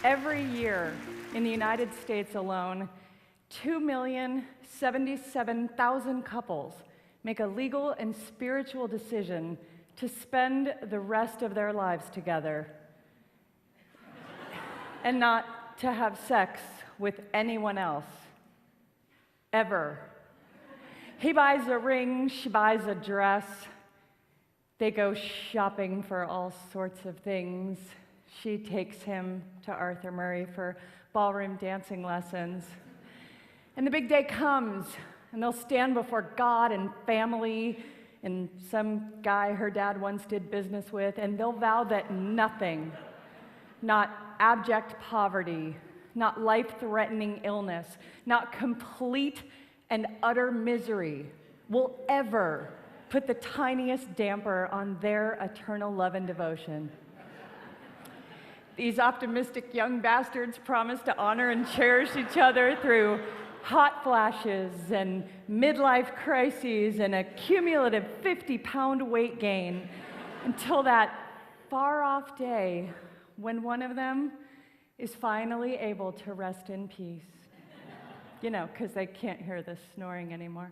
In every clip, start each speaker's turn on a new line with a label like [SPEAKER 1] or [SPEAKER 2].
[SPEAKER 1] Every year in the United States alone, 2,077,000 couples make a legal and spiritual decision to spend the rest of their lives together and not to have sex with anyone else, ever. He buys a ring, she buys a dress. They go shopping for all sorts of things. She takes him to Arthur Murray for ballroom dancing lessons. And the big day comes, and they'll stand before God and family and some guy her dad once did business with, and they'll vow that nothing, not abject poverty, not life-threatening illness, not complete and utter misery will ever put the tiniest damper on their eternal love and devotion. These optimistic young bastards promise to honor and cherish each other through hot flashes and midlife crises and a cumulative 50-pound weight gain until that far-off day when one of them is finally able to rest in peace. You know, because they can't hear the snoring anymore.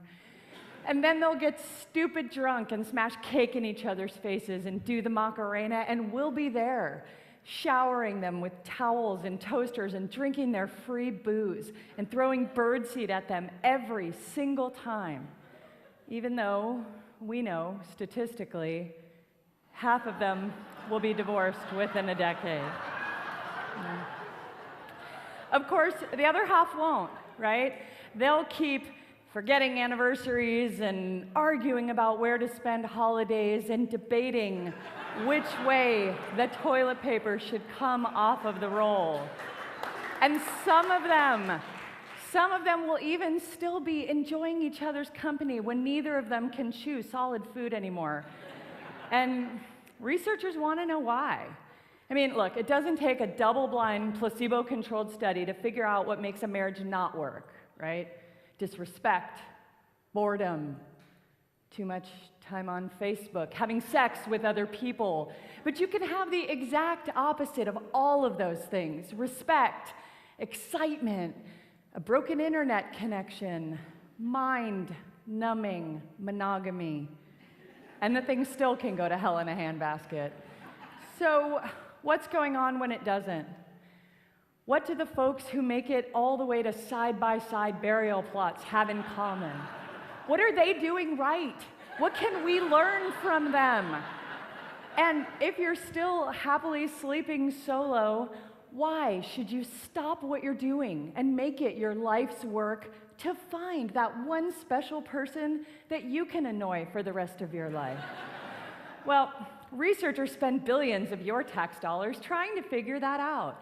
[SPEAKER 1] And then they'll get stupid drunk and smash cake in each other's faces and do the Macarena, and we'll be there, showering them with towels and toasters and drinking their free booze and throwing birdseed at them every single time, even though we know, statistically, half of them will be divorced within a decade. Of course, the other half won't, right? They'll keep forgetting anniversaries and arguing about where to spend holidays and debating which way the toilet paper should come off of the roll. And some of them will even still be enjoying each other's company when neither of them can chew solid food anymore. And researchers want to know why. I mean, look, it doesn't take a double-blind, placebo-controlled study to figure out what makes a marriage not work, right? Disrespect, boredom, too much time on Facebook, having sex with other people. But you can have the exact opposite of all of those things: respect, excitement, a broken internet connection, mind-numbing monogamy. And the thing still can go to hell in a handbasket. So, what's going on when it doesn't? What do the folks who make it all the way to side-by-side burial plots have in common? What are they doing right? What can we learn from them? And if you're still happily sleeping solo, why should you stop what you're doing and make it your life's work to find that one special person that you can annoy for the rest of your life? Well, researchers spend billions of your tax dollars trying to figure that out.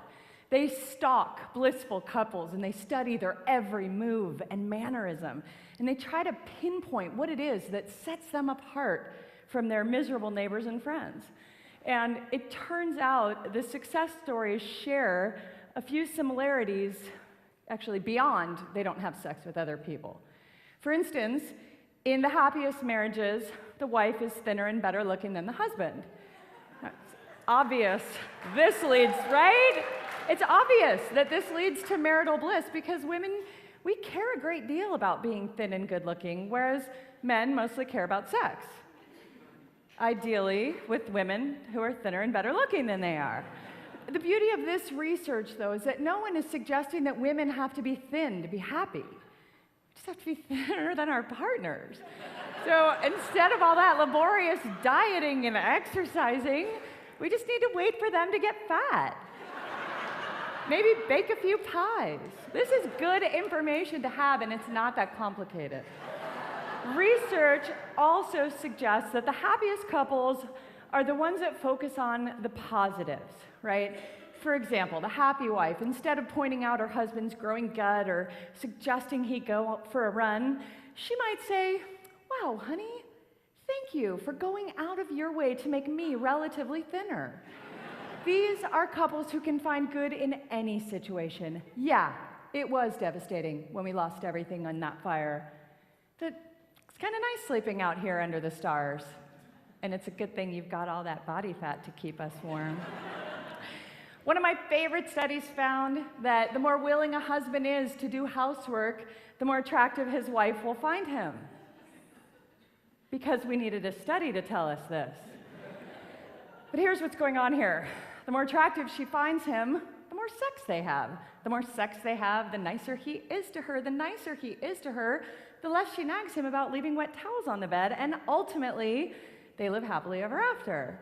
[SPEAKER 1] They stalk blissful couples and they study their every move and mannerism, and they try to pinpoint what it is that sets them apart from their miserable neighbors and friends. And it turns out the success stories share a few similarities, actually beyond they don't have sex with other people. For instance, in the happiest marriages, the wife is thinner and better looking than the husband. It's obvious this leads, right? It's obvious that this leads to marital bliss because women, we care a great deal about being thin and good looking, whereas men mostly care about sex. Ideally, with women who are thinner and better looking than they are. The beauty of this research, though, is that no one is suggesting that women have to be thin to be happy. We just have to be thinner than our partners. So instead of all that laborious dieting and exercising, we just need to wait for them to get fat. Maybe bake a few pies. This is good information to have, and it's not that complicated. Research also suggests that the happiest couples are the ones that focus on the positives, right? For example, the happy wife, instead of pointing out her husband's growing gut or suggesting he go for a run, she might say, "Wow, honey, thank you for going out of your way to make me relatively thinner." These are couples who can find good in any situation. Yeah, it was devastating when we lost everything on that fire. But it's kind of nice sleeping out here under the stars. And it's a good thing you've got all that body fat to keep us warm. One of my favorite studies found that the more willing a husband is to do housework, the more attractive his wife will find him. Because we needed a study to tell us this. But here's what's going on here. The more attractive she finds him, the more sex they have. The more sex they have, the nicer he is to her. The nicer he is to her, the less she nags him about leaving wet towels on the bed, and ultimately, they live happily ever after.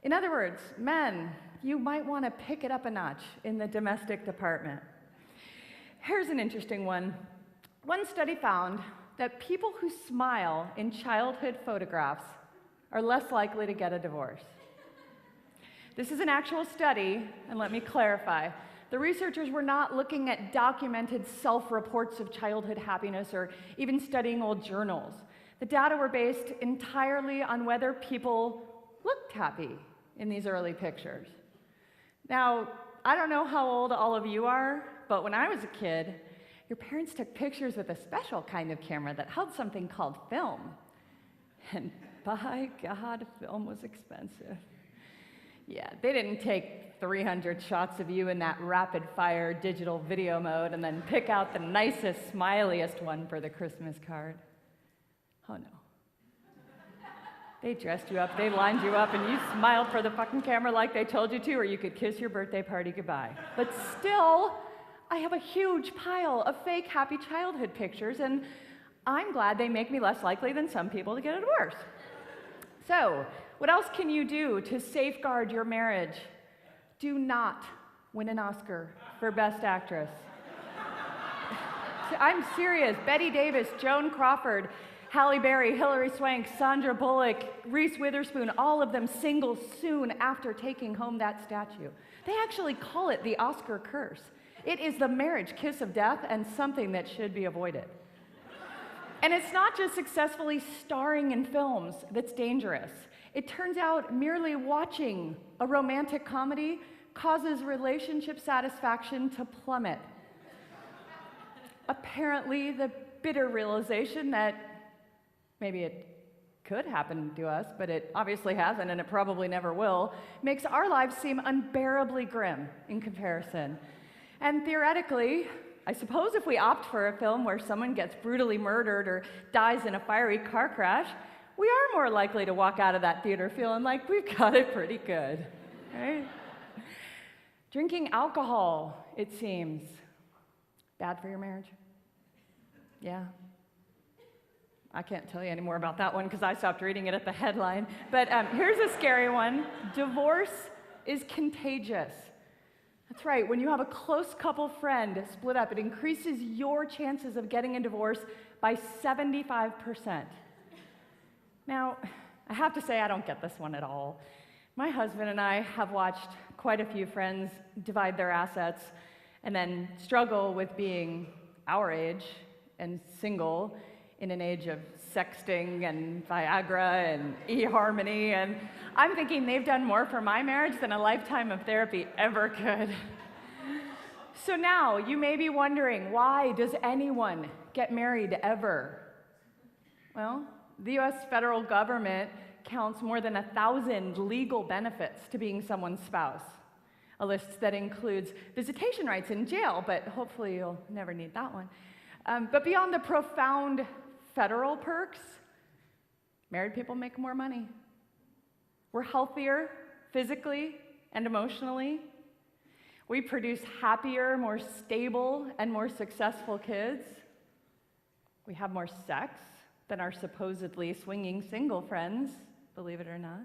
[SPEAKER 1] In other words, men, you might want to pick it up a notch in the domestic department. Here's an interesting one. One study found that people who smile in childhood photographs are less likely to get a divorce. This is an actual study, and let me clarify. The researchers were not looking at documented self-reports of childhood happiness or even studying old journals. The data were based entirely on whether people looked happy in these early pictures. Now, I don't know how old all of you are, but when I was a kid, your parents took pictures with a special kind of camera that held something called film. And by God, film was expensive. Yeah, they didn't take 300 shots of you in that rapid-fire digital video mode and then pick out the nicest, smiliest one for the Christmas card. Oh, no. They dressed you up, they lined you up, and you smiled for the fucking camera like they told you to, or you could kiss your birthday party goodbye. But still, I have a huge pile of fake happy childhood pictures, and I'm glad they make me less likely than some people to get a divorce. So, what else can you do to safeguard your marriage? Do not win an Oscar for Best Actress. I'm serious. Bette Davis, Joan Crawford, Halle Berry, Hilary Swank, Sandra Bullock, Reese Witherspoon, all of them single soon after taking home that statue. They actually call it the Oscar curse. It is the marriage kiss of death and something that should be avoided. And it's not just successfully starring in films that's dangerous. It turns out merely watching a romantic comedy causes relationship satisfaction to plummet. Apparently, the bitter realization that maybe it could happen to us, but it obviously hasn't, and it probably never will, makes our lives seem unbearably grim in comparison. And theoretically, I suppose if we opt for a film where someone gets brutally murdered or dies in a fiery car crash, we are more likely to walk out of that theater feeling like we've got it pretty good, right? Drinking alcohol, it seems, bad for your marriage. Yeah. I can't tell you any more about that one because I stopped reading it at the headline. But here's a scary one. Divorce is contagious. That's right. When you have a close couple friend split up, it increases your chances of getting a divorce by 75%. Now, I have to say I don't get this one at all. My husband and I have watched quite a few friends divide their assets and then struggle with being our age and single in an age of sexting and Viagra and eHarmony, and I'm thinking they've done more for my marriage than a lifetime of therapy ever could. So now, you may be wondering, why does anyone get married ever? Well, the US federal government counts more than 1,000 legal benefits to being someone's spouse. A list that includes visitation rights in jail, but hopefully you'll never need that one. But beyond the profound federal perks, married people make more money. We're healthier physically and emotionally. We produce happier, more stable, and more successful kids. We have more sex than our supposedly swinging single friends, believe it or not.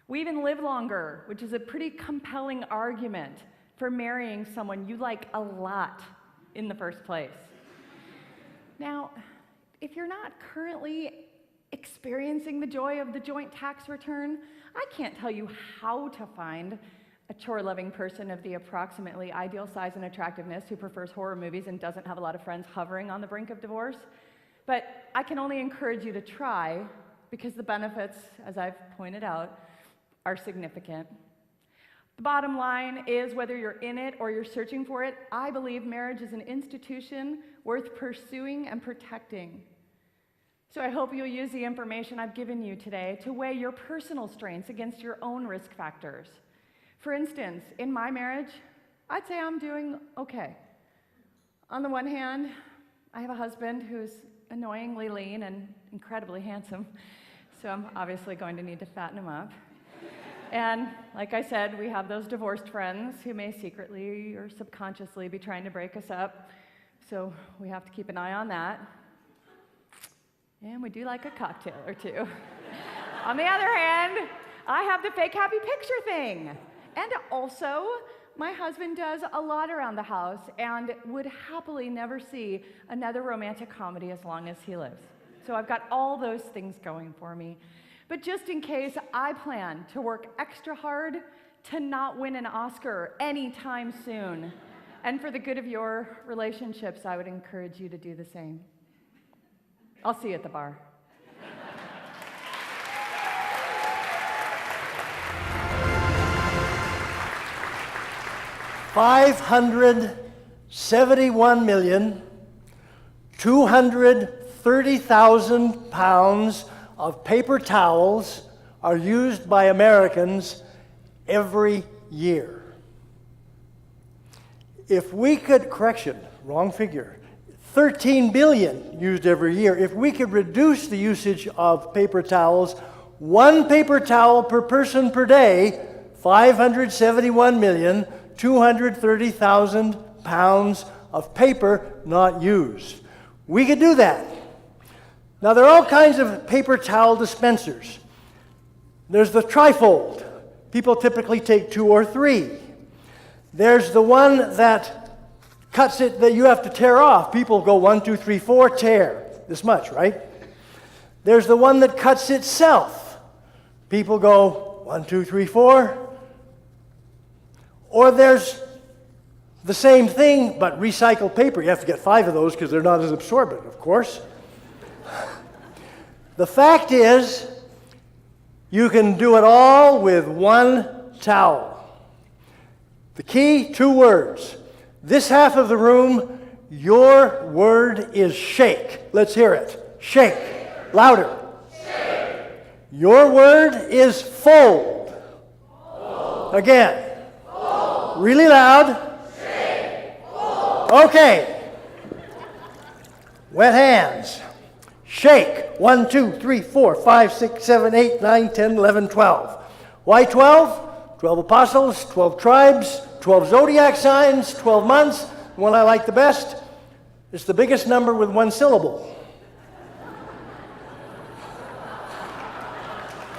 [SPEAKER 1] We even live longer, which is a pretty compelling argument for marrying someone you like a lot in the first place. Now, if you're not currently experiencing the joy of the joint tax return, I can't tell you how to find a chore-loving person of the approximately ideal size and attractiveness who prefers horror movies and doesn't have a lot of friends hovering on the brink of divorce. But I can only encourage you to try, because the benefits, as I've pointed out, are significant. The bottom line is, whether you're in it or you're searching for it, I believe marriage is an institution worth pursuing and protecting. So I hope you'll use the information I've given you today to weigh your personal strengths against your own risk factors. For instance, in my marriage, I'd say I'm doing okay. On the one hand, I have a husband who's annoyingly lean and incredibly handsome, so I'm obviously going to need to fatten him up. And like I said, we have those divorced friends who may secretly or subconsciously be trying to break us up, so we have to keep an eye on that. And we do like a cocktail or two. On the other hand, I have the fake happy picture thing. And also, my husband does a lot around the house and would happily never see another romantic comedy as long as he lives. So I've got all those things going for me. But just in case, I plan to work extra hard to not win an Oscar anytime soon. And for the good of your relationships, I would encourage you to do the same. I'll see you at the bar.
[SPEAKER 2] £571,230,000 of paper towels are used by Americans every year. If we could, correction, wrong figure, 13 billion used every year. If we could reduce the usage of paper towels, one paper towel per person per day, 571,230,000 pounds of paper not used. We could do that. Now, there are all kinds of paper towel dispensers. There's the trifold. People typically take 2 or 3. There's the one that cuts it that you have to tear off. People go 1, 2, 3, 4, tear. This much, right? There's the one that cuts itself. People go 1, 2, 3, 4. Or there's the same thing, but recycled paper. You have to get 5 of those because they're not as absorbent, of course. The fact is, you can do it all with one towel. The key, 2 words. This half of the room, your word is shake. Let's hear it. Shake. Louder. Shake. Your word is fold. Fold. Again. Fold. Really loud. Shake. Fold. Okay. Wet hands. Shake. 1, 2, 3, 4, 5, 6, 7, 8, 9, 10, 11, 12. Why 12? 12 apostles, 12 tribes, 12 zodiac signs, 12 months. The one I like the best is the biggest number with 1 syllable.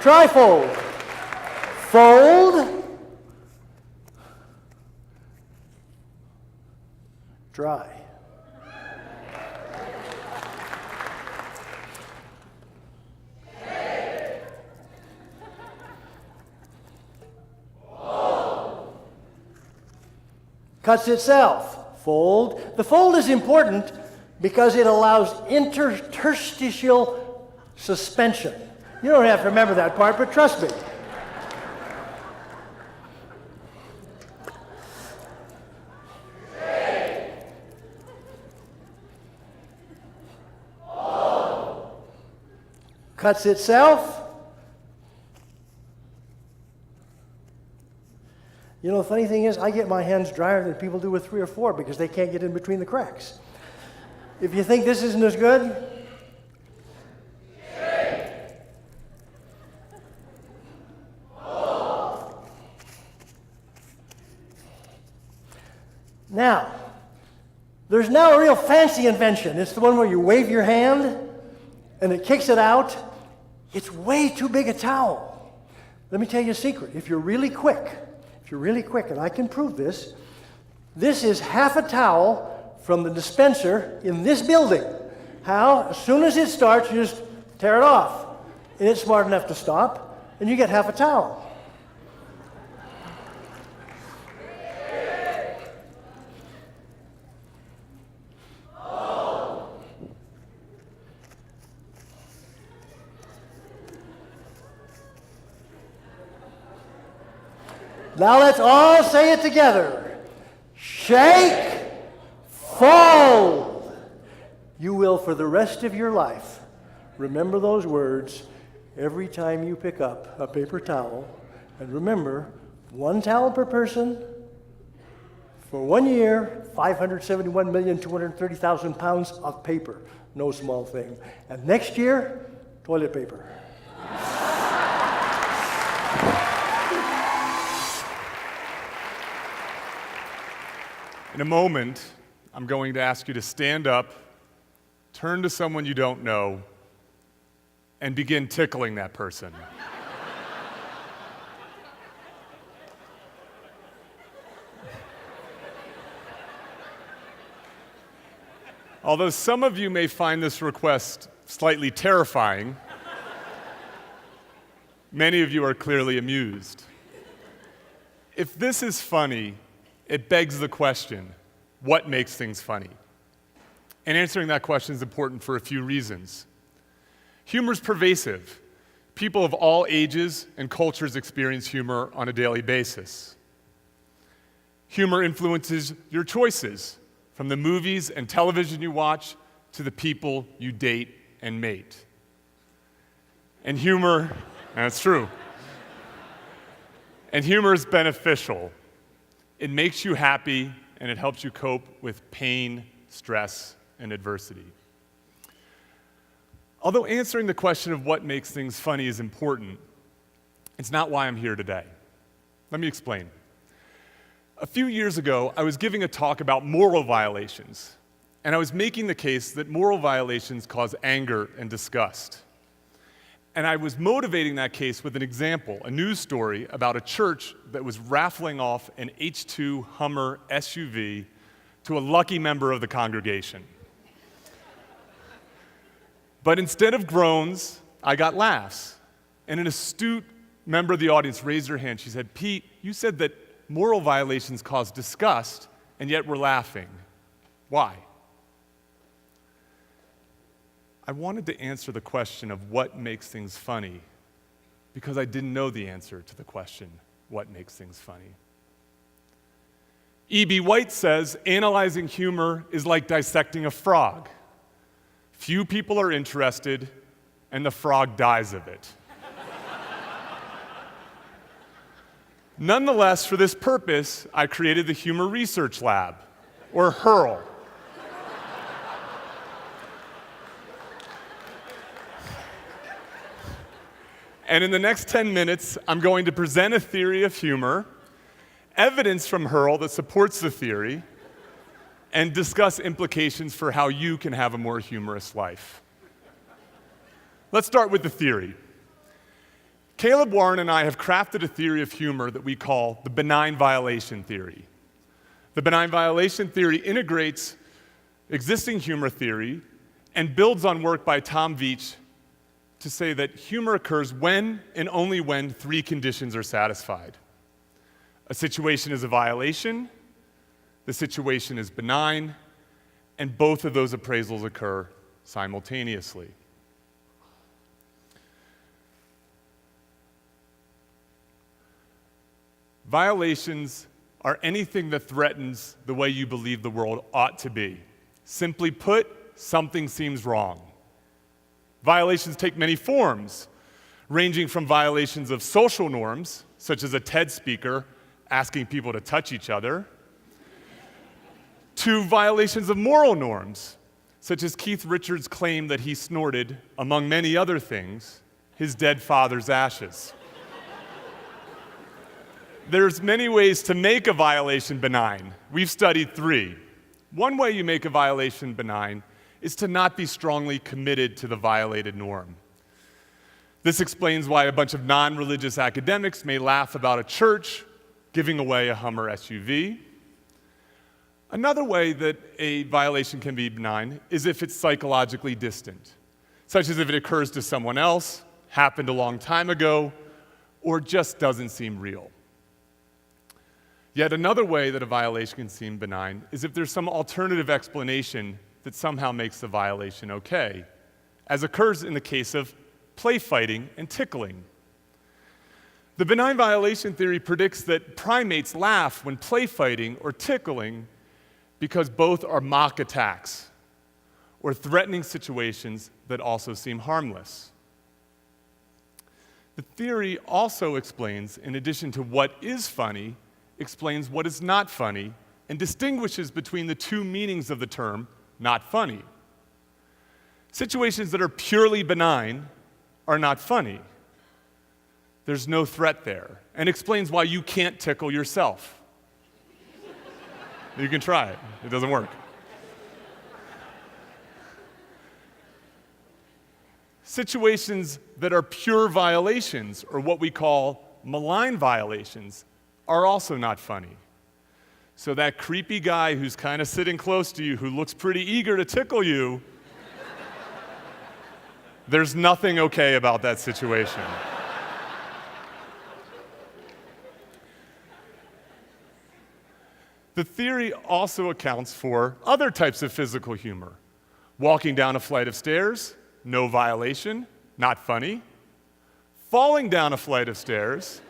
[SPEAKER 2] Trifold. Fold. Dry. Cuts itself. Fold. The fold is important because it allows interstitial suspension. You don't have to remember that part, but trust me. Cuts itself. You know, the funny thing is, I get my hands drier than people do with 3 or 4 because they can't get in between the cracks. If you think this isn't as good, now, there's now a real fancy invention. It's the one where you wave your hand and it kicks it out. It's way too big a towel. Let me tell you a secret. If you're really quick, and I can prove this, this is half a towel from the dispenser in this building. How? As soon as it starts, you just tear it off. And it's smart enough to stop, and you get half a towel. Now let's all say it together. Shake, fold. You will, for the rest of your life, remember those words every time you pick up a paper towel. And remember, One towel per person for 1 year, 571,230,000 pounds of paper. No small thing. And next year, toilet paper.
[SPEAKER 3] In a moment, I'm going to ask you to stand up, turn to someone you don't know, and begin tickling that person. Although some of you may find this request slightly terrifying, many of you are clearly amused. If this is funny, it begs the question, what makes things funny? And answering that question is important for a few reasons. Humor is pervasive. People of all ages and cultures experience humor on a daily basis. Humor influences your choices, from the movies and television you watch to the people you date and mate. And humor, that's true. And humor is beneficial. It makes you happy, and it helps you cope with pain, stress, and adversity. Although answering the question of what makes things funny is important, it's not why I'm here today. Let me explain. A few years ago, I was giving a talk about moral violations, and I was making the case that moral violations cause anger and disgust. And I was motivating that case with an example, a news story about a church that was raffling off an H2 Hummer SUV to a lucky member of the congregation. But instead of groans, I got laughs. And an astute member of the audience raised her hand. She said, "Pete, you said that moral violations cause disgust, and yet we're laughing. Why?" I wanted to answer the question of what makes things funny because I didn't know the answer to the question, what makes things funny? E.B. White says, analyzing humor is like dissecting a frog. Few people are interested, and the frog dies of it. Nonetheless, for this purpose, I created the Humor Research Lab, or HURL. And in the next 10 minutes, I'm going to present a theory of humor, evidence from HURL that supports the theory, and discuss implications for how you can have a more humorous life. Let's start with the theory. Caleb Warren and I have crafted a theory of humor that we call the benign violation theory. The benign violation theory integrates existing humor theory and builds on work by Tom Veitch to say that humor occurs when and only when three conditions are satisfied. A situation is a violation, the situation is benign, and both of those appraisals occur simultaneously. Violations are anything that threatens the way you believe the world ought to be. Simply put, something seems wrong. Violations take many forms, ranging from violations of social norms, such as a TED speaker asking people to touch each other, to violations of moral norms, such as Keith Richards' claim that he snorted, among many other things, his dead father's ashes. There's many ways to make a violation benign. We've studied 3. One way you make a violation benign is to not be strongly committed to the violated norm. This explains why a bunch of non-religious academics may laugh about a church giving away a Hummer SUV. Another way that a violation can be benign is if it's psychologically distant, such as if it occurs to someone else, happened a long time ago, or just doesn't seem real. Yet another way that a violation can seem benign is if there's some alternative explanation that somehow makes the violation okay, as occurs in the case of play fighting and tickling. The benign violation theory predicts that primates laugh when play fighting or tickling because both are mock attacks or threatening situations that also seem harmless. The theory also explains, in addition to what is funny, explains what is not funny and distinguishes between the two meanings of the term not funny. Situations that are purely benign are not funny. There's no threat there, and explains why you can't tickle yourself. You can try it. It doesn't work. Situations that are pure violations, or what we call malign violations, are also not funny. So that creepy guy who's kind of sitting close to you, who looks pretty eager to tickle you, there's nothing okay about that situation. The theory also accounts for other types of physical humor. Walking down a flight of stairs, no violation, not funny. Falling down a flight of stairs,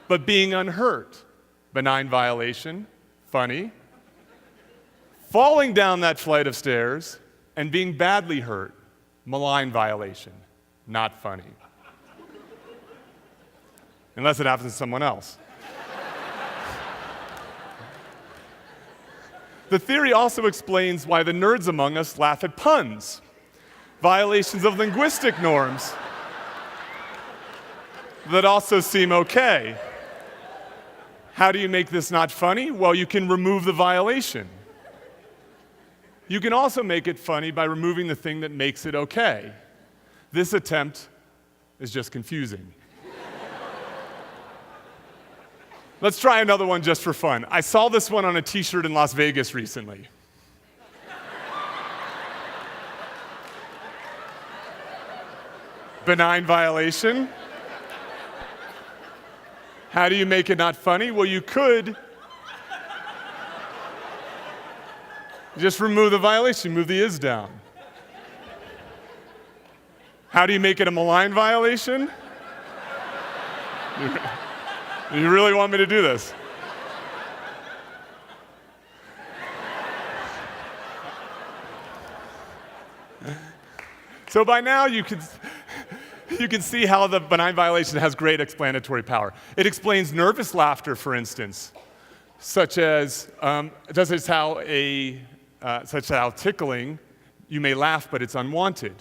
[SPEAKER 3] but being unhurt, benign violation, funny. Falling down that flight of stairs and being badly hurt, malign violation, not funny. Unless it happens to someone else. The theory also explains why the nerds among us laugh at puns, violations of linguistic norms that also seem okay. How do you make this not funny? Well, you can remove the violation. You can also make it funny by removing the thing that makes it okay. This attempt is just confusing. Let's try another one just for fun. I saw this one on a t-shirt in Las Vegas recently. Benign violation. How do you make it not funny? Well, you could just remove the violation, move the is down. How do you make it a malign violation? You really want me to do this? So by now you can see how the benign violation has great explanatory power. It explains nervous laughter, for instance, such as how tickling, you may laugh, but it's unwanted.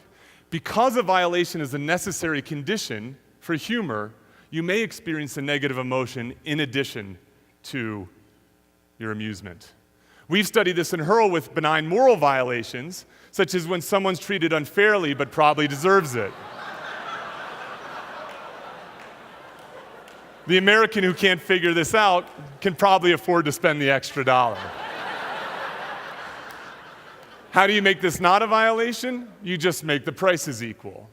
[SPEAKER 3] Because a violation is a necessary condition for humor, you may experience a negative emotion in addition to your amusement. We've studied this in Hurl with benign moral violations, such as when someone's treated unfairly but probably deserves it. The American who can't figure this out can probably afford to spend the extra dollar. How do you make this not a violation? You just make the prices equal.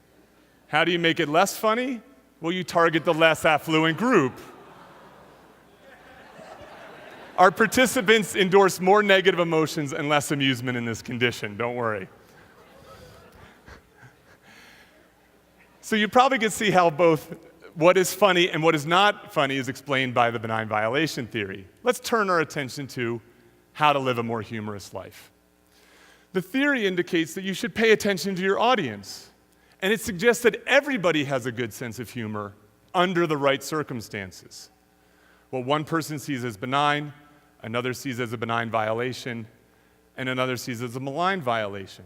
[SPEAKER 3] How do you make it less funny? Well, you target the less affluent group. Our participants endorse more negative emotions and less amusement in this condition, don't worry. So you probably can see how both what is funny and what is not funny is explained by the benign violation theory. Let's turn our attention to how to live a more humorous life. The theory indicates that you should pay attention to your audience, and it suggests that everybody has a good sense of humor under the right circumstances. What one person sees as benign, another sees as a benign violation, and another sees as a malign violation.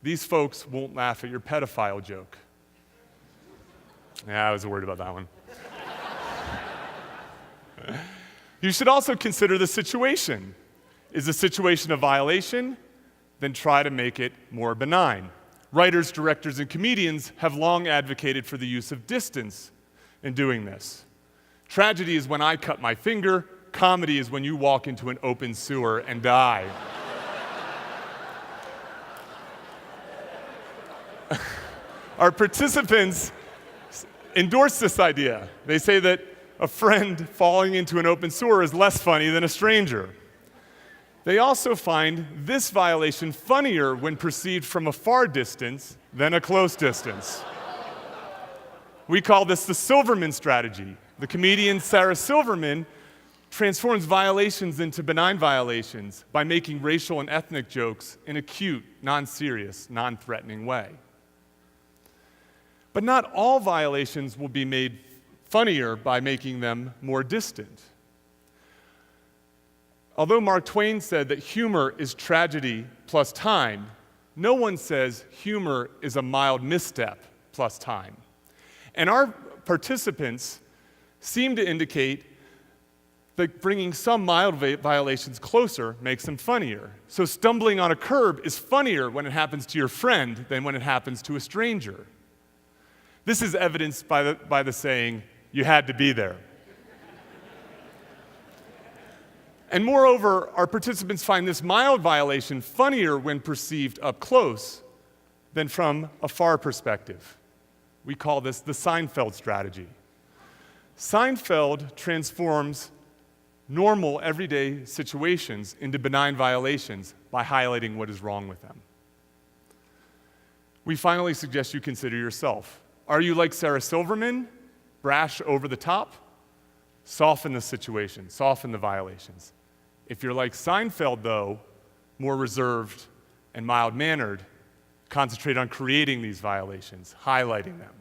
[SPEAKER 3] These folks won't laugh at your pedophile joke. Yeah, I was worried about that one. You should also consider the situation. Is the situation a violation? Then try to make it more benign. Writers, directors, and comedians have long advocated for the use of distance in doing this. Tragedy is when I cut my finger. Comedy is when you walk into an open sewer and die. Our participants endorse this idea. They say that a friend falling into an open sewer is less funny than a stranger. They also find this violation funnier when perceived from a far distance than a close distance. We call this the Silverman strategy. The comedian Sarah Silverman transforms violations into benign violations by making racial and ethnic jokes in a cute, non-serious, non-threatening way. But not all violations will be made funnier by making them more distant. Although Mark Twain said that humor is tragedy plus time, no one says humor is a mild misstep plus time. And our participants seem to indicate that bringing some mild violations closer makes them funnier. So stumbling on a curb is funnier when it happens to your friend than when it happens to a stranger. This is evidenced by the saying, "You had to be there." And moreover, our participants find this mild violation funnier when perceived up close than from a far perspective. We call this the Seinfeld strategy. Seinfeld transforms normal, everyday situations into benign violations by highlighting what is wrong with them. We finally suggest you consider yourself. Are you like Sarah Silverman, brash over the top? Soften the situation, soften the violations. If you're like Seinfeld, though, more reserved and mild-mannered, concentrate on creating these violations, highlighting them.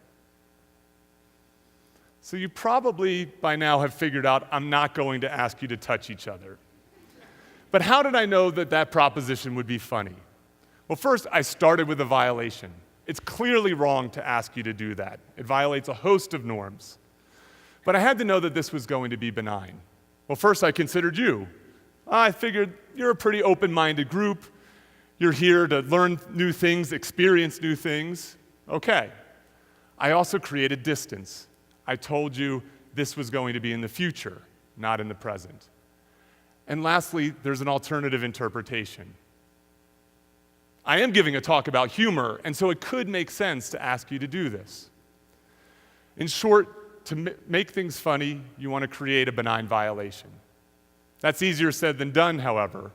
[SPEAKER 3] So you probably by now have figured out I'm not going to ask you to touch each other. But how did I know that that proposition would be funny? Well, first, I started with a violation. It's clearly wrong to ask you to do that. It violates a host of norms. But I had to know that this was going to be benign. Well, first I considered you. I figured you're a pretty open-minded group. You're here to learn new things, experience new things. Okay. I also created distance. I told you this was going to be in the future, not in the present. And lastly, there's an alternative interpretation. I am giving a talk about humor, and so it could make sense to ask you to do this. In short, to make things funny, you want to create a benign violation. That's easier said than done, however.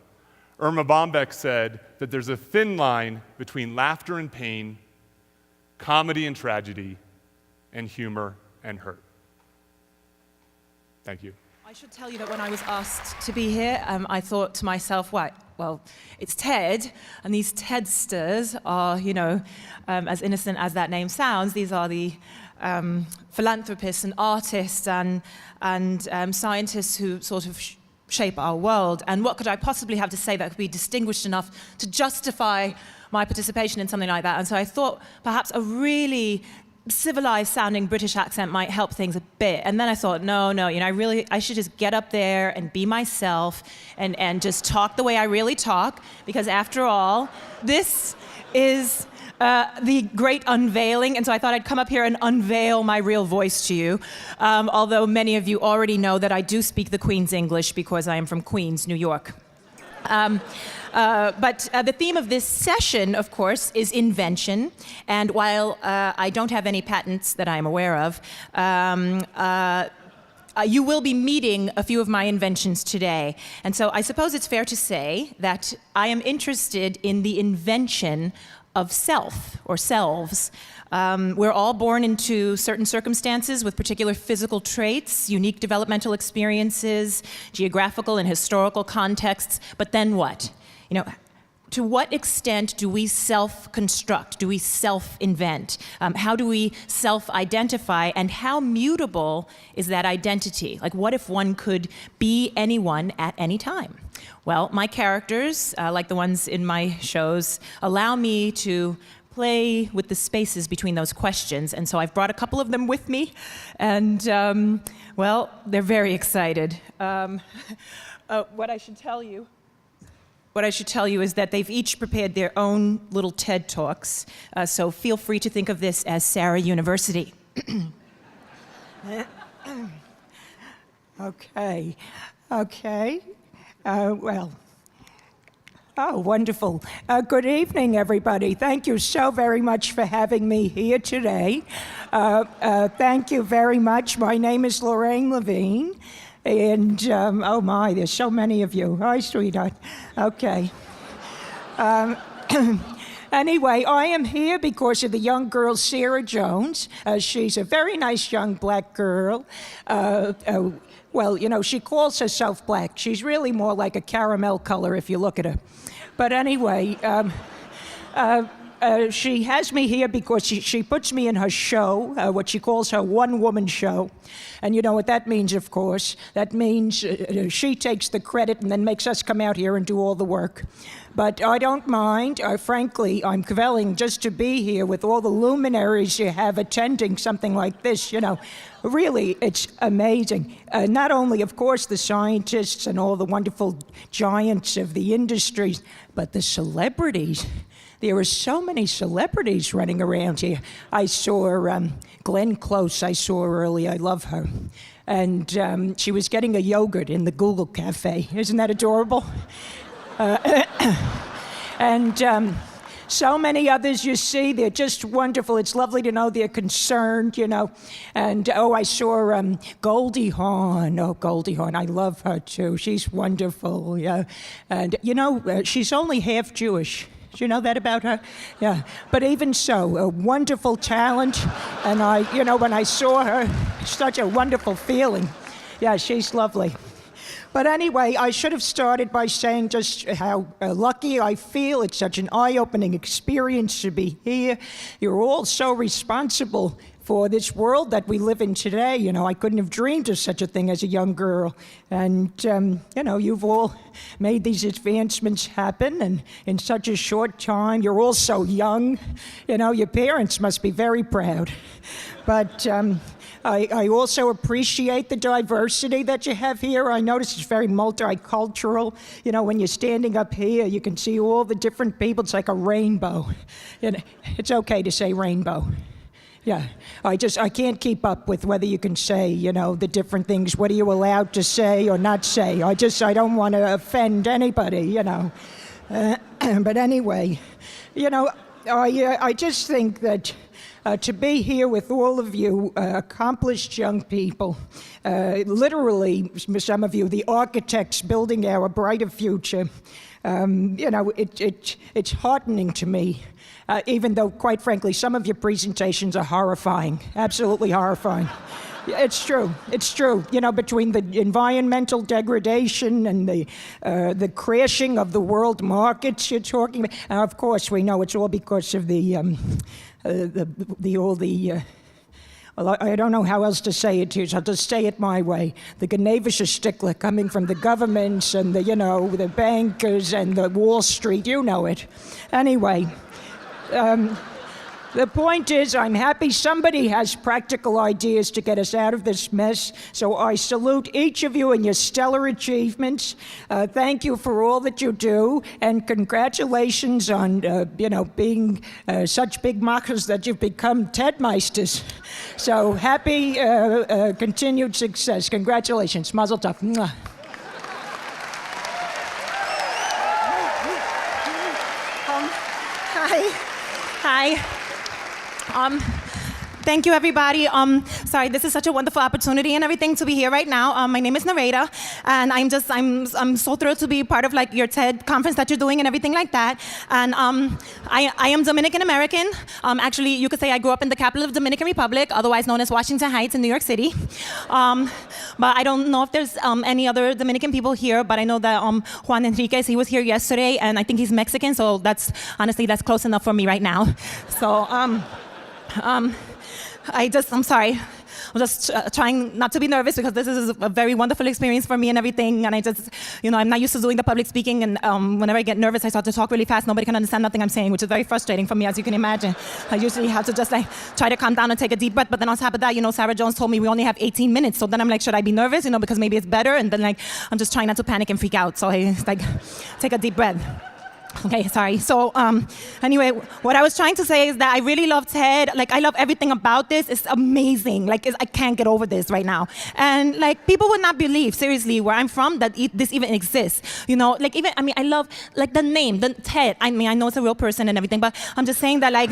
[SPEAKER 3] Irma Bombeck said that there's a thin line between laughter and pain, comedy and tragedy, and humor and hurt. Thank you.
[SPEAKER 4] I should tell you that when I was asked to be here, I thought to myself, well, it's TED, and these TEDsters are, as innocent as that name sounds, these are the philanthropists and artists and scientists who sort of shape our world. And what could I possibly have to say that could be distinguished enough to justify my participation in something like that? And so I thought perhaps a really civilized-sounding British accent might help things a bit. And then I thought, no, I should just get up there and be myself and just talk the way I really talk, because after all, this is the great unveiling, and so I thought I'd come up here and unveil my real voice to you, although many of you already know that I do speak the Queen's English because I am from Queens, New York. But the theme of this session, of course, is invention. And while I don't have any patents that I am aware of, you will be meeting a few of my inventions today. And so I suppose it's fair to say that I am interested in the invention of self or selves. We're all born into certain circumstances with particular physical traits, unique developmental experiences, geographical and historical contexts, but then what? To what extent do we self-construct? Do we self-invent? How do we self-identify? And how mutable is that identity? Like, what if one could be anyone at any time? Well, my characters, like the ones in my shows, allow me to play with the spaces between those questions. And so I've brought a couple of them with me. And, they're very excited. What I should tell you is that they've each prepared their own little TED Talks, so feel free to think of this as Sarah University.
[SPEAKER 5] Okay. Wonderful. Good evening, everybody. Thank you so very much for having me here today. Thank you very much. My name is Lorraine Levine. And, oh my, there's so many of you. Hi, sweetheart. Okay. Anyway, I am here because of the young girl, Sarah Jones. She's a very nice young black girl. She calls herself black. She's really more like a caramel color if you look at her. But anyway, she has me here because she puts me in her show, what she calls her one-woman show. And you know what that means, of course. That means she takes the credit and then makes us come out here and do all the work. But I don't mind. Frankly, I'm kvelling just to be here with all the luminaries you have attending something like this. You know, really, it's amazing. Not only, of course, the scientists and all the wonderful giants of the industries, but the celebrities. There are so many celebrities running around here. I saw Glenn Close, I saw earlier. I love her. And she was getting a yogurt in the Google Cafe. Isn't that adorable? And so many others you see, they're just wonderful. It's lovely to know they're concerned, you know. And, I saw Goldie Hawn. Oh, Goldie Hawn, I love her too. She's wonderful, yeah. And, you know, she's only half Jewish. Do you know that about her? Yeah. But even so, a wonderful talent. And when I saw her, such a wonderful feeling. Yeah, she's lovely. But anyway, I should have started by saying just how lucky I feel. It's such an eye-opening experience to be here. You're all so responsible for this world that we live in today. You know, I couldn't have dreamed of such a thing as a young girl. And, you've all made these advancements happen, and in such a short time, you're all so young. You know, your parents must be very proud. But I also appreciate the diversity that you have here. I notice it's very multicultural. You know, when you're standing up here, you can see all the different people. It's like a rainbow. You know, it's okay to say rainbow. Yeah, I can't keep up with whether you can say, you know, the different things. What are you allowed to say or not say? I don't want to offend anybody, you know. But anyway, you know, I just think that to be here with all of you accomplished young people, literally, some of you, the architects building our brighter future, it's heartening to me. Even though, quite frankly, some of your presentations are horrifying, absolutely horrifying. It's true. It's true. You know, between the environmental degradation and the crashing of the world markets you're talking about, and of course we know it's all because of well, I don't know how else to say it to you, so I'll just say it my way. The Gnavische Stickler coming from the governments and the bankers and the Wall Street, you know it. Anyway. The point is, I'm happy somebody has practical ideas to get us out of this mess, so I salute each of you in your stellar achievements. Thank you for all that you do, and congratulations on, being such big machers that you've become Tedmeisters. So happy continued success. Congratulations. Mazel tov. Mwah.
[SPEAKER 4] Hi. Thank you, everybody. Sorry, this is such a wonderful opportunity and everything to be here right now. My name is Nareda, and I'm so thrilled to be part of your TED conference that you're doing and everything like that. And I am Dominican American. Actually, you could say I grew up in the capital of Dominican Republic, otherwise known as Washington Heights in New York City. But I don't know if there's any other Dominican people here, but I know that Juan Enriquez, he was here yesterday, and I think he's Mexican, so that's close enough for me right now. So, I'm sorry. I'm just trying not to be nervous because this is a very wonderful experience for me and everything. And I'm not used to doing the public speaking. And whenever I get nervous, I start to talk really fast. Nobody can understand nothing I'm saying, which is very frustrating for me, as you can imagine. I usually have to just try to calm down and take a deep breath. But then on top of that, Sarah Jones told me we only have 18 minutes. So then I'm like, should I be nervous? Because maybe it's better. And then I'm just trying not to panic and freak out. So I take a deep breath. Okay, sorry. So anyway, what I was trying to say is that I really love TED. I love everything about this. It's amazing. I can't get over this right now. And people would not believe, seriously, where I'm from, that this even exists. I love the name, the TED. I know it's a real person and everything, but I'm just saying that I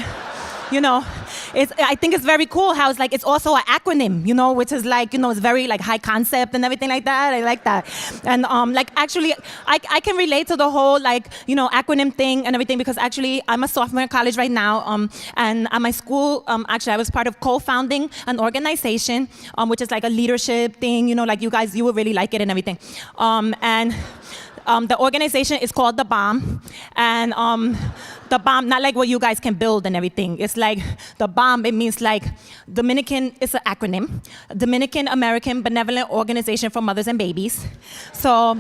[SPEAKER 4] think it's very cool how it's also an acronym, which is it's very high concept and everything like that. I like that. And actually, I can relate to the whole acronym thing and everything because actually I'm a sophomore in college right now. And at my school, actually I was part of co-founding an organization, which is a leadership thing, you guys, you would really like it and everything. And The organization is called The Bomb, and the bomb, not like what you guys can build and everything. It's like the bomb, it means like Dominican, it's an acronym, Dominican American Benevolent Organization for Mothers and Babies. So,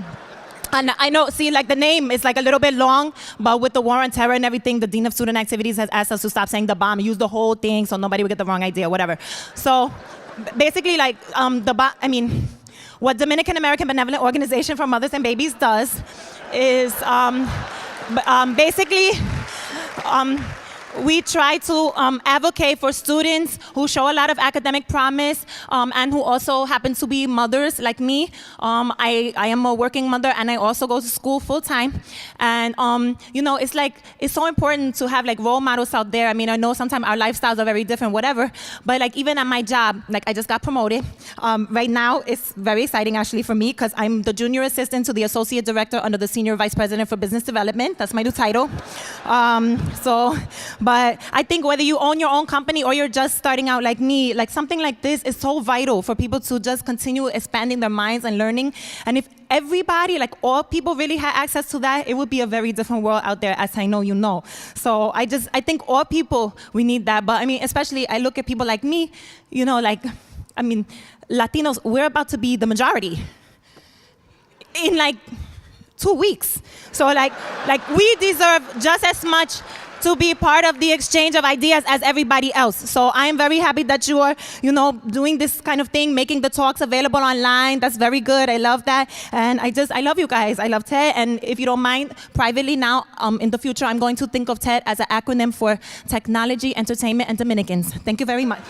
[SPEAKER 4] and I know, see, like the name is like a little bit long, but with the war on terror and everything, the Dean of Student Activities has asked us to stop saying the bomb, use the whole thing so nobody would get the wrong idea, whatever. So basically like what Dominican American Benevolent Organization for Mothers and Babies does is basically we try to advocate for students who show a lot of academic promise and who also happen to be mothers like me. I am a working mother and I also go to school full time. And you know, it's so important to have like role models out there. I mean, I know sometimes our lifestyles are very different, whatever, but like even at my job, like I just got promoted. Right now, it's very exciting actually for me because I'm the junior assistant to the associate director under the senior vice president for business development. That's my new title. But I think whether you own your own company or you're just starting out like me, like something like this is so vital for people to just continue expanding their minds and learning. And if everybody, like all people really had access to that, it would be a very different world out there, as I know you know. So I think all people, we need that. But I mean, especially I look at people like me, you know, like, I mean, Latinos, we're about to be the majority in like 2 weeks. So like we deserve just as much to be part of the exchange of ideas as everybody else. So I am very happy that you are, you know, doing this kind of thing, making the talks available online. That's very good. I love that. And I love you guys. I love TED. And if you don't mind, privately now, in the future, I'm going to think of TED as an acronym for Technology, Entertainment, and Dominicans. Thank you very much.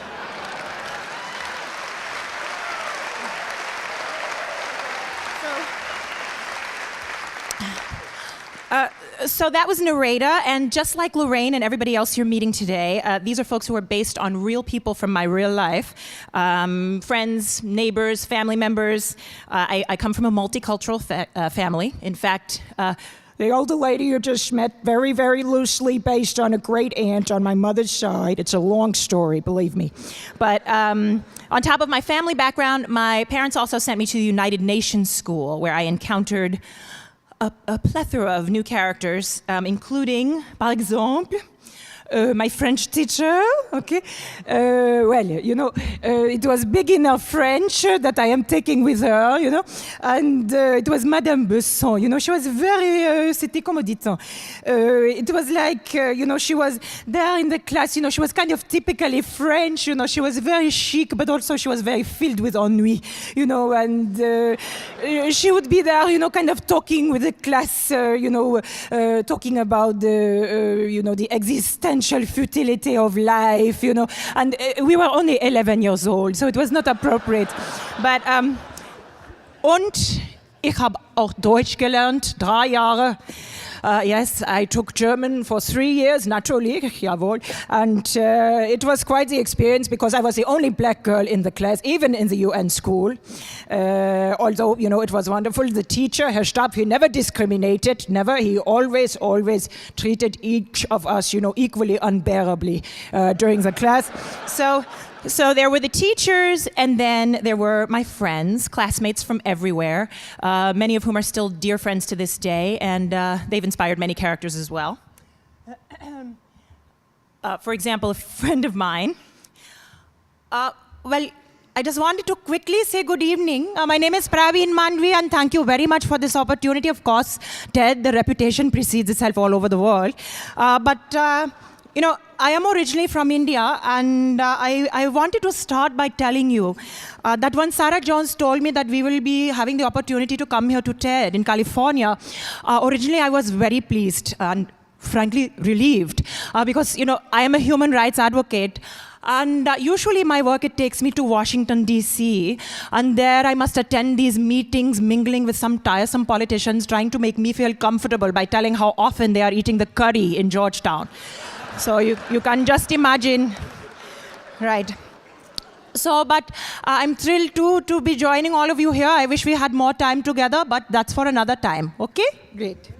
[SPEAKER 4] So that was Nareda, and just like Lorraine and everybody else you're meeting today, these are folks who are based on real people from my real life. Friends, neighbors, family members. I come from a multicultural family. In fact,
[SPEAKER 5] the older lady you just met, very, very loosely based on a great aunt on my mother's side. It's a long story, believe me. But on top of my family background, my parents also sent me to the United Nations School, where I encountered a plethora of new characters, including, par exemple, my French teacher, okay? Well, you know, it was beginner French that I am taking with her, you know, and it was Madame Besson, you know, she was very, c'était comment dit-on? It was like, you know, she was there in the class, you know, she was kind of typically French, you know, she was very chic, but also she was very filled with ennui, you know, and she would be there, you know, kind of talking with the class, you know, talking about the, you know, the existential futility of life, you know, and we were only 11 years old, so it was not appropriate. But, und ich habe auch Deutsch gelernt, 3 Jahre. Yes, I took German for 3 years, naturally, jawohl. And it was quite the experience because I was the only black girl in the class, even in the UN school. Although, you know, it was wonderful. The teacher, Herr Stab, he never discriminated, never. He always treated each of us, you know, equally unbearably during the class.
[SPEAKER 4] So there were the teachers, and then there were my friends, classmates from everywhere, many of whom are still dear friends to this day, and they've inspired many characters as well. For example, a friend of mine. Well, I just wanted to quickly say good evening. My name is Praveen Mandvi, and thank you very much for this opportunity. Of course, TED, the reputation precedes itself all over the world. You know, I am originally from India, and I wanted to start by telling you that when Sarah Jones told me that we will be having the opportunity to come here to TED in California, originally I was very pleased and frankly relieved because, you know, I am a human rights advocate. And usually my work, it takes me to Washington, D.C., and there I must attend these meetings, mingling with some tiresome politicians, trying to make me feel comfortable by telling how often they are eating the curry in Georgetown. So you can just imagine, right? So, but I'm thrilled to be joining all of you here. I wish we had more time together, but that's for another time, okay? Great.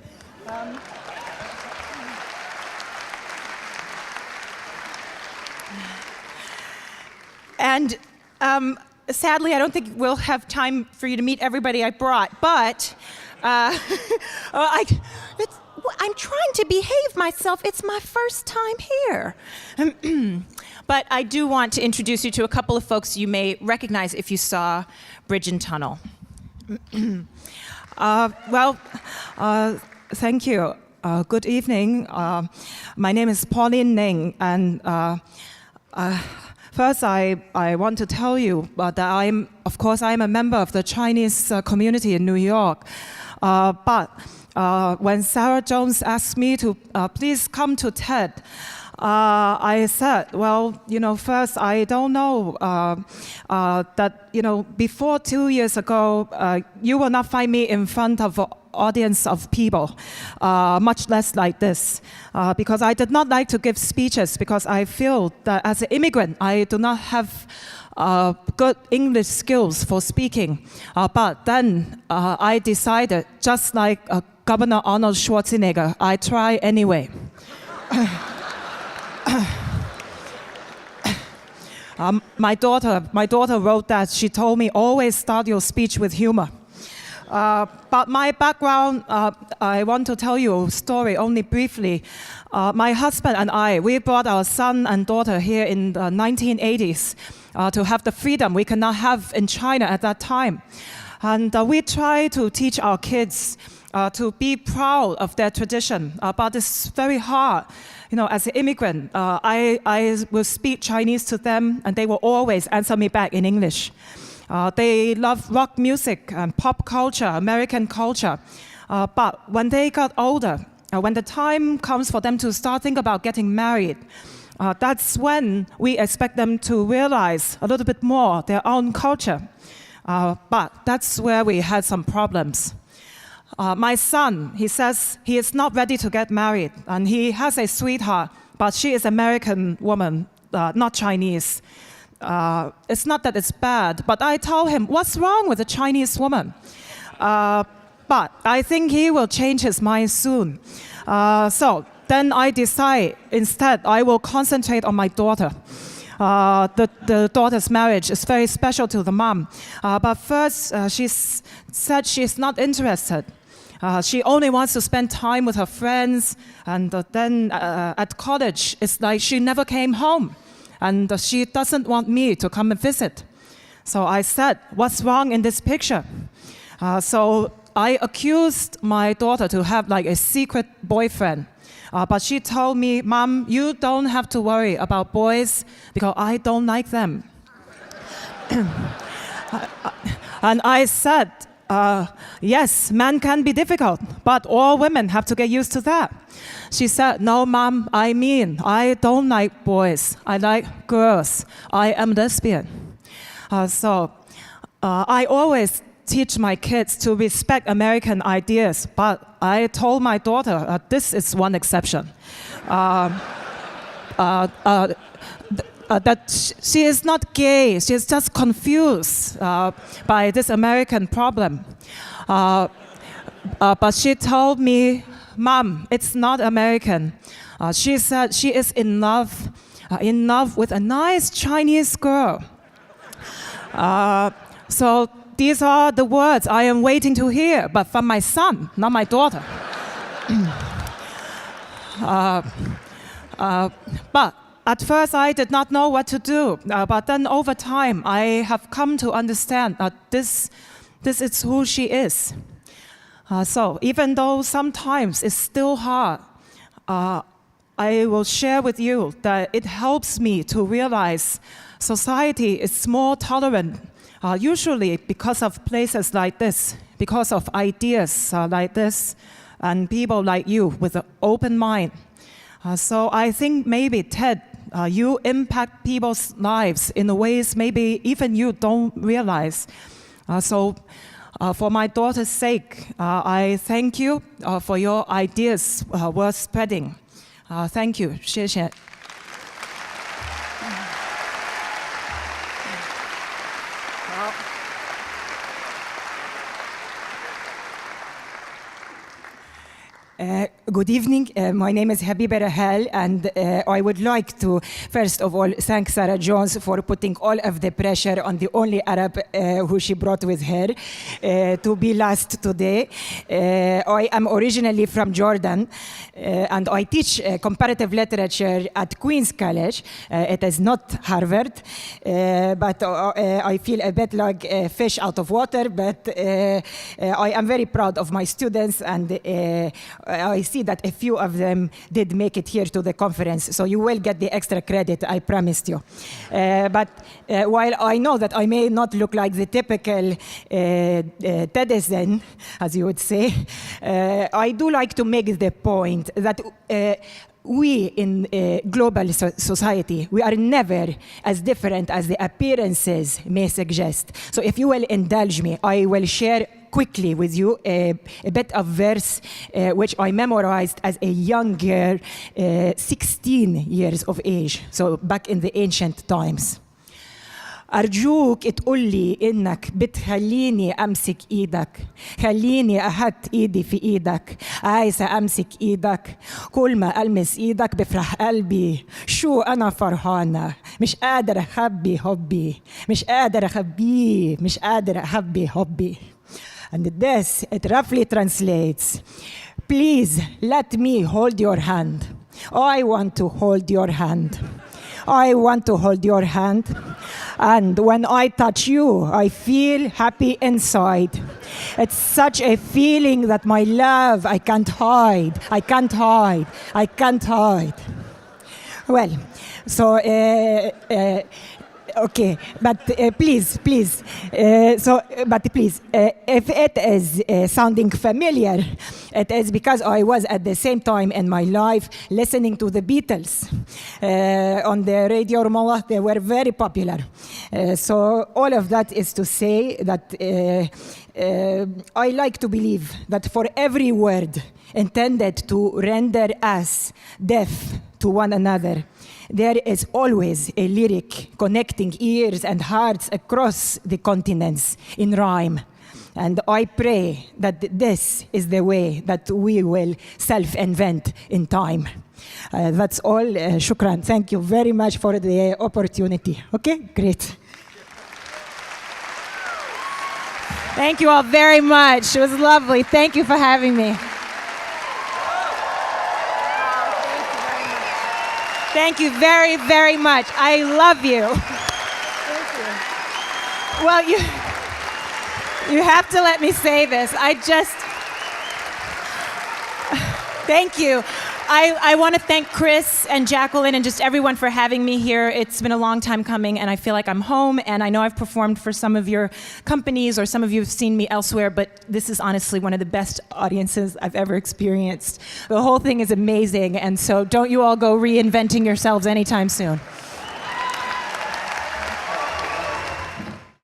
[SPEAKER 4] And sadly, I don't think we'll have time for you to meet everybody I brought, but I'm trying to behave myself. It's my first time here. But I do want to introduce you to a couple of folks you may recognize if you saw Bridge and Tunnel.
[SPEAKER 5] Thank you. Good evening. My name is Pauline Ning, and first I want to tell you that I'm a member of the Chinese community in New York. But when Sarah Jones asked me to please come to TED, I said, well, first, I don't know that, before 2 years ago, you will not find me in front of an audience of people, much less like this, because I did not like to give speeches because I feel that as an immigrant, I do not have good English skills for speaking. But then I decided, just like Governor Arnold Schwarzenegger, I try anyway. My daughter wrote that. She told me, always start your speech with humor. But my background, I want to tell you a story only briefly. My husband and I, we brought our son and daughter here in the 1980s to have the freedom we could not have in China at that time. And we try to teach our kids to be proud of their tradition, but it's very hard. As an immigrant, I will speak Chinese to them, and they will always answer me back in English. They love rock music and pop culture, American culture. But when they got older, when the time comes for them to start thinking about getting married, that's when we expect them to realize a little bit more their own culture. But that's where we had some problems. My son, he says he is not ready to get married, and he has a sweetheart, but she is American woman, not Chinese. It's not that it's bad, but I told him, what's wrong with a Chinese woman? But I think he will change his mind soon. So then I decide, instead, I will concentrate on my daughter. The daughter's marriage is very special to the mom. But first, she said she's not interested. She only wants to spend time with her friends, and then at college, it's like she never came home, and she doesn't want me to come and visit. So I said, what's wrong in this picture? So I accused my daughter to have like a secret boyfriend. But she told me, Mom, you don't have to worry about boys because I don't like them. And I said, yes, men can be difficult, but all women have to get used to that. She said, no, Mom, I don't like boys. I like girls. I am lesbian. So I always teach my kids to respect American ideas, but I told my daughter this is one exception. That she is not gay, she is just confused by this American problem. But she told me, Mom, it's not American. She said she is in love with a nice Chinese girl. So these are the words I am waiting to hear, but from my son, not my daughter. But at first, I did not know what to do, but then over time, I have come to understand that this is who she is. So even though sometimes it's still hard, I will share with you that it helps me to realize society is more tolerant, usually because of places like this, because of ideas like this, and people like you with an open mind. So I think maybe TED, you impact people's lives in ways maybe even you don't realize. So for my daughter's sake, I thank you for your ideas worth spreading. Thank you. 谢谢. Good evening. My name is Habiba Rahal, and I would like to, first of all, thank Sarah Jones for putting all of the pressure on the only Arab who she brought with her to be last today. I am originally from Jordan, and I teach comparative literature at Queens College. It is not Harvard, but I feel a bit like a fish out of water, but I am very proud of my students, and I see that a few of them did make it here to the conference, so you will get the extra credit, I promised you. But while I know that I may not look like the typical Tedesden, as you would say, I do like to make the point that we in global society, we are never as different as the appearances may suggest. So if you will indulge me, I will share quickly with you a bit of verse which I memorized as a young girl, 16 years of age, so back in the ancient times. أرجوك تقولي إنك بتخليني أمسك إيدك، خليني أحط إيدي في إيدك، عايزة أمسك إيدك، كل ما ألمس إيدك بفرح قلبي، شو أنا فرحانة، مش قادر أخبي حبي، مش قادر أخبيه، مش قادر أخبي حبي. And this, it roughly translates, please let me hold your hand. I want to hold your hand. I want to hold your hand. And when I touch you, I feel happy inside. It's such a feeling that my love, I can't hide. I can't hide. I can't hide. Well, so, okay, but please, if it is sounding familiar, it is because I was at the same time in my life listening to the Beatles on the Radio Ramallah. They were very popular. So all of that is to say that I like to believe that for every word intended to render us deaf to one another, there is always a lyric connecting ears and hearts across the continents in rhyme. And I pray that this is the way that we will self-invent in time. That's all. Shukran. Thank you very much for the opportunity. Okay, great.
[SPEAKER 4] Thank you all very much. It was lovely. Thank you for having me. Thank you very, very much. I love you. Thank you. Well, you have to let me say this. Thank you. I want to thank Chris and Jacqueline and just everyone for having me here. It's been a long time coming, and I feel like I'm home, and I know I've performed for some of your companies, or some of you have seen me elsewhere, but this is honestly one of the best audiences I've ever experienced. The whole thing is amazing, and so don't you all go reinventing yourselves anytime soon.